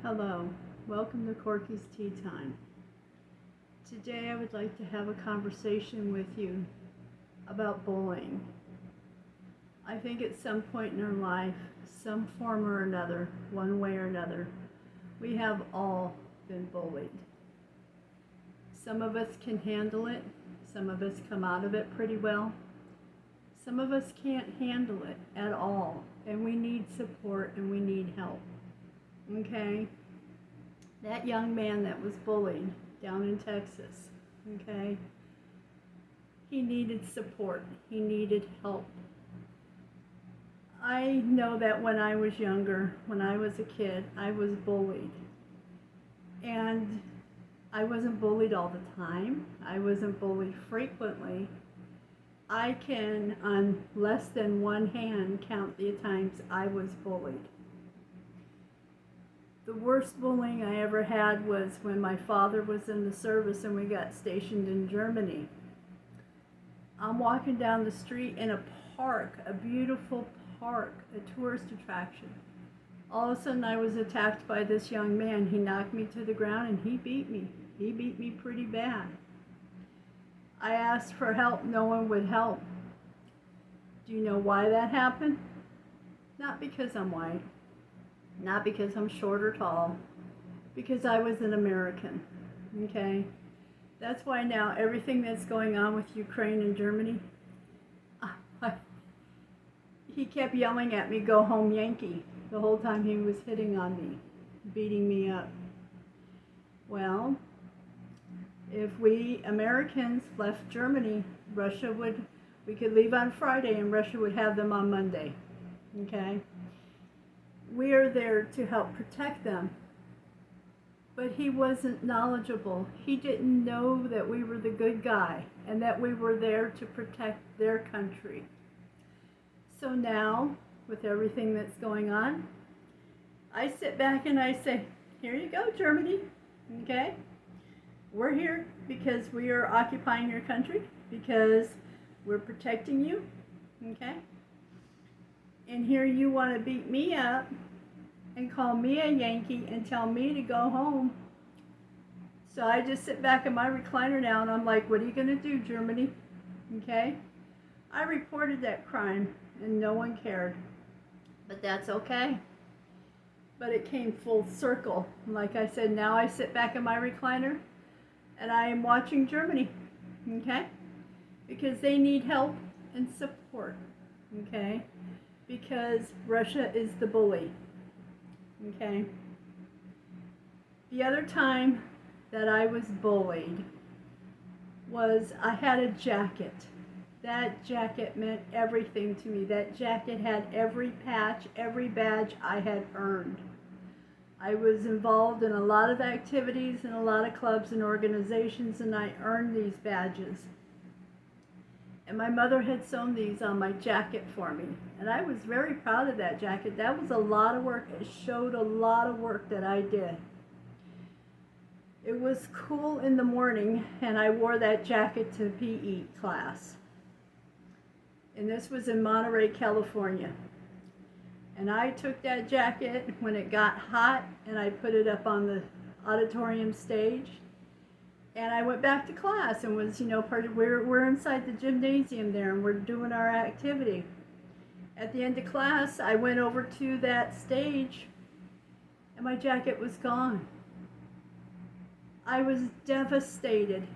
Hello, welcome to Corky's Tea Time. Today I would like to have a conversation with you about bullying. I think at some point in our life, some form or another, one way or another, we have all been bullied. Some of us can handle it, some of us come out of it pretty well. Some of us can't handle it at all, and we need support and we need help. Okay? That young man that was bullied down in Texas, okay? He needed support. He needed help. I know that when I was younger, when I was a kid, I was bullied. And I wasn't bullied all the time. I wasn't bullied frequently. I can, on less than one hand, count the times I was bullied. The worst bullying I ever had was when my father was in the service and we got stationed in Germany. I'm walking down the street in a park, a beautiful park, a tourist attraction. All of a sudden I was attacked by this young man. He knocked me to the ground and he beat me. He beat me pretty bad. I asked for help. No one would help. Do you know why that happened? Not because I'm white. Not because I'm short or tall, because I was an American, okay? That's why now everything that's going on with Ukraine and Germany, he kept yelling at me, "Go home, Yankee," the whole time he was hitting on me, beating me up. Well, if we Americans left Germany, we could leave on Friday and Russia would have them on Monday, okay? We are there to help protect them. But he wasn't knowledgeable. He didn't know that we were the good guy and that we were there to protect their country. So now, with everything that's going on, I sit back and I say, here you go, Germany, okay? We're here because we are occupying your country, because we're protecting you, okay? And here you want to beat me up and call me a Yankee and tell me to go home. So I just sit back in my recliner now and I'm like, what are you going to do, Germany? Okay? I reported that crime and no one cared. But that's okay. But it came full circle. Like I said, now I sit back in my recliner and I am watching Germany. Okay? Because they need help and support. Okay? Because Russia is the bully, okay? The other time that I was bullied was I had a jacket. That jacket meant everything to me. That jacket had every patch, every badge I had earned. I was involved in a lot of activities in a lot of clubs and organizations, and I earned these badges. And my mother had sewn these on my jacket for me. And I was very proud of that jacket. That was a lot of work. It showed a lot of work that I did. It was cool in the morning, and I wore that jacket to PE class. And this was in Monterey, California. And I took that jacket when it got hot, and I put it up on the auditorium stage. And I went back to class and was, we're inside the gymnasium there and we're doing our activity. At the end of class, I went over to that stage and my jacket was gone. I was devastated.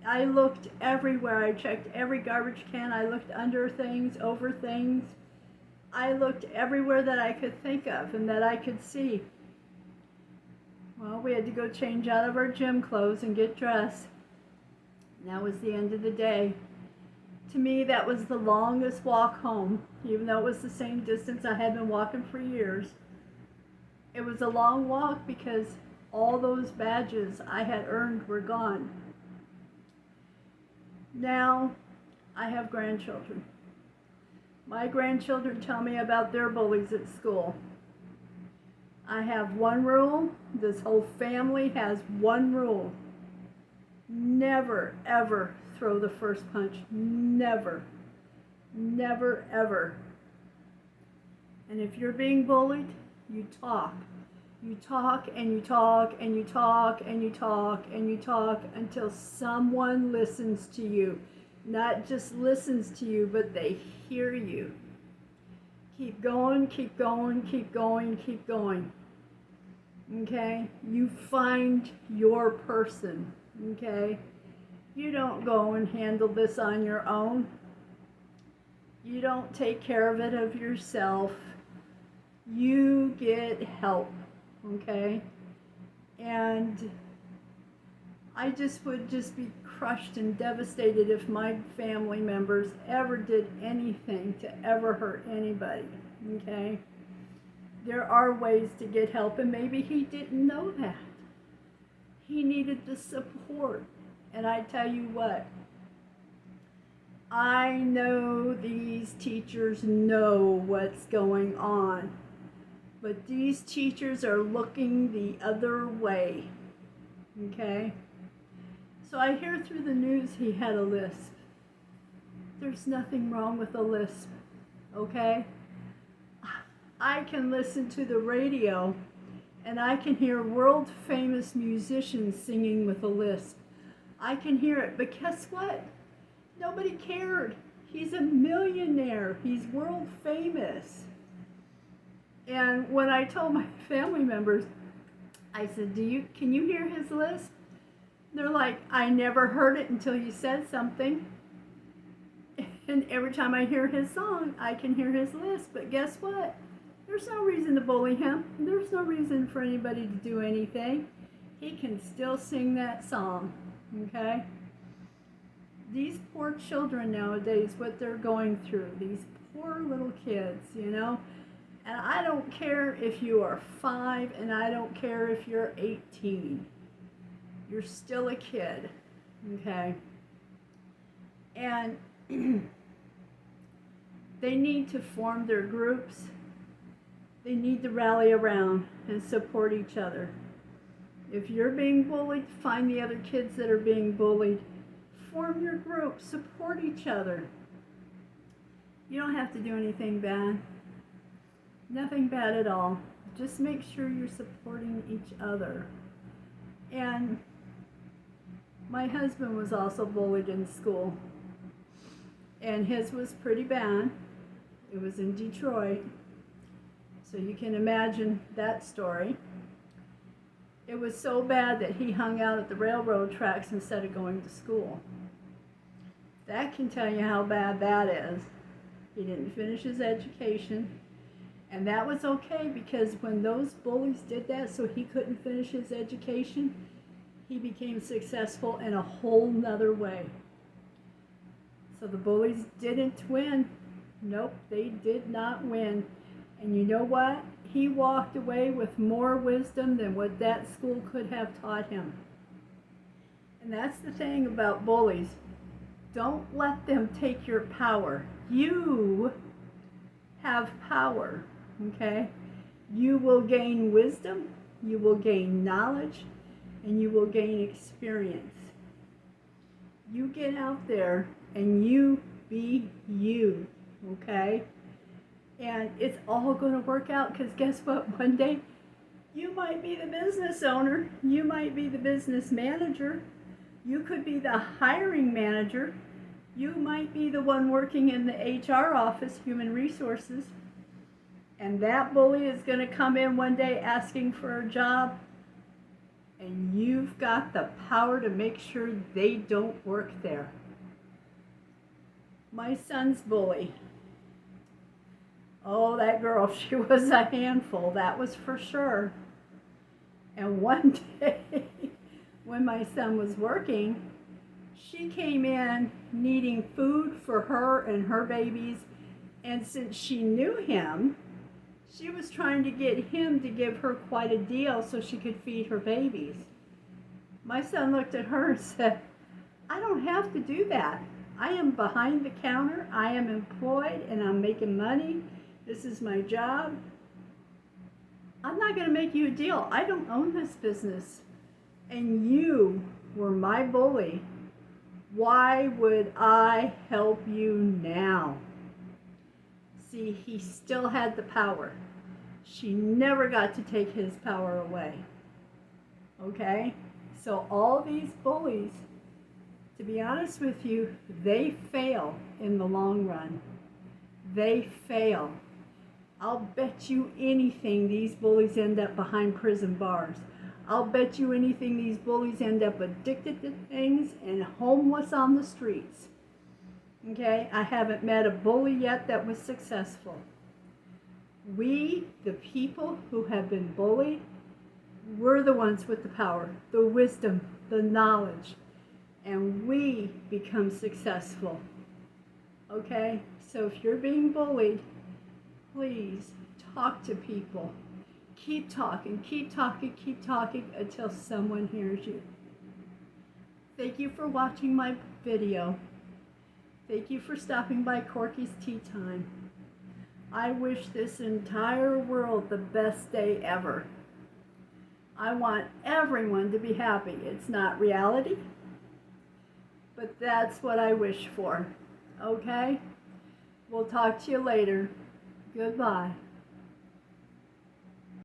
I looked everywhere. I checked every garbage can. I looked under things, over things. I looked everywhere that I could think of and that I could see. Well, we had to go change out of our gym clothes and get dressed. And that was the end of the day. To me, that was the longest walk home, even though it was the same distance I had been walking for years. It was a long walk because all those badges I had earned were gone. Now, I have grandchildren. My grandchildren tell me about their bullies at school. I have one rule. This whole family has one rule. Never, ever throw the first punch. Never. Never, ever. And if you're being bullied, you talk. You talk and you talk and you talk and you talk and you talk until someone listens to you. Not just listens to you, but they hear you. Keep going, keep going, keep going, keep going. Okay? You find your person. Okay? You don't go and handle this on your own. You don't take care of it of yourself. You get help. Okay? And I just would just be crushed and devastated if my family members ever did anything to ever hurt anybody. Okay? There are ways to get help, and maybe he didn't know that. He needed the support. And I tell you what, I know these teachers know what's going on. But these teachers are looking the other way, okay? So I hear through the news he had a lisp. There's nothing wrong with a lisp, okay? I can listen to the radio and I can hear world famous musicians singing with a lisp. I can hear it, but guess what? Nobody cared. He's a millionaire. He's world famous. And when I told my family members, I said, can you hear his lisp? They're like, I never heard it until you said something. And every time I hear his song, I can hear his lisp. But guess what? There's no reason to bully him. There's no reason for anybody to do anything. He can still sing that song, okay? These poor children nowadays, what they're going through, these poor little kids, you know? And I don't care if you are 5 and I don't care if you're 18. You're still a kid, okay? And they need to form their groups. They need to rally around and support each other. If you're being bullied, find the other kids that are being bullied. Form your group, support each other. You don't have to do anything bad. Nothing bad at all. Just make sure you're supporting each other. And my husband was also bullied in school. And his was pretty bad. It was in Detroit. So you can imagine that story. It was so bad that he hung out at the railroad tracks instead of going to school. That can tell you how bad that is. He didn't finish his education. And that was okay, because when those bullies did that so he couldn't finish his education, he became successful in a whole nother way. So the bullies didn't win. Nope, they did not win. And you know what? He walked away with more wisdom than what that school could have taught him. And that's the thing about bullies. Don't let them take your power. You have power. Okay? You will gain wisdom, you will gain knowledge, and you will gain experience. You get out there and you be you, okay? And it's all going to work out, because guess what? One day you might be the business owner, you might be the business manager, you could be the hiring manager, you might be the one working in the HR office, human resources. And that bully is going to come in one day asking for a job, and you've got the power to make sure they don't work there. My son's bully. Oh, that girl, she was a handful, that was for sure. And one day, when my son was working, she came in needing food for her and her babies, and since she knew him, she was trying to get him to give her quite a deal so she could feed her babies. My son looked at her and said, I don't have to do that. I am behind the counter, I am employed, and I'm making money. This is my job. I'm not going to make you a deal. I don't own this business. And you were my bully. Why would I help you now? See, he still had the power. she never got to take his power away. Okay? So all these bullies, to be honest with you, they fail in the long run. They fail. I'll bet you anything these bullies end up behind prison bars. I'll bet you anything these bullies end up addicted to things and homeless on the streets. Okay? I haven't met a bully yet that was successful. We, the people who have been bullied, we're the ones with the power, the wisdom, the knowledge, and we become successful. Okay? So if you're being bullied, please talk to people. Keep talking, keep talking, keep talking until someone hears you. Thank you for watching my video. Thank you for stopping by Corky's Tea Time. I wish this entire world the best day ever. I want everyone to be happy. It's not reality, but that's what I wish for. Okay? We'll talk to you later. Goodbye.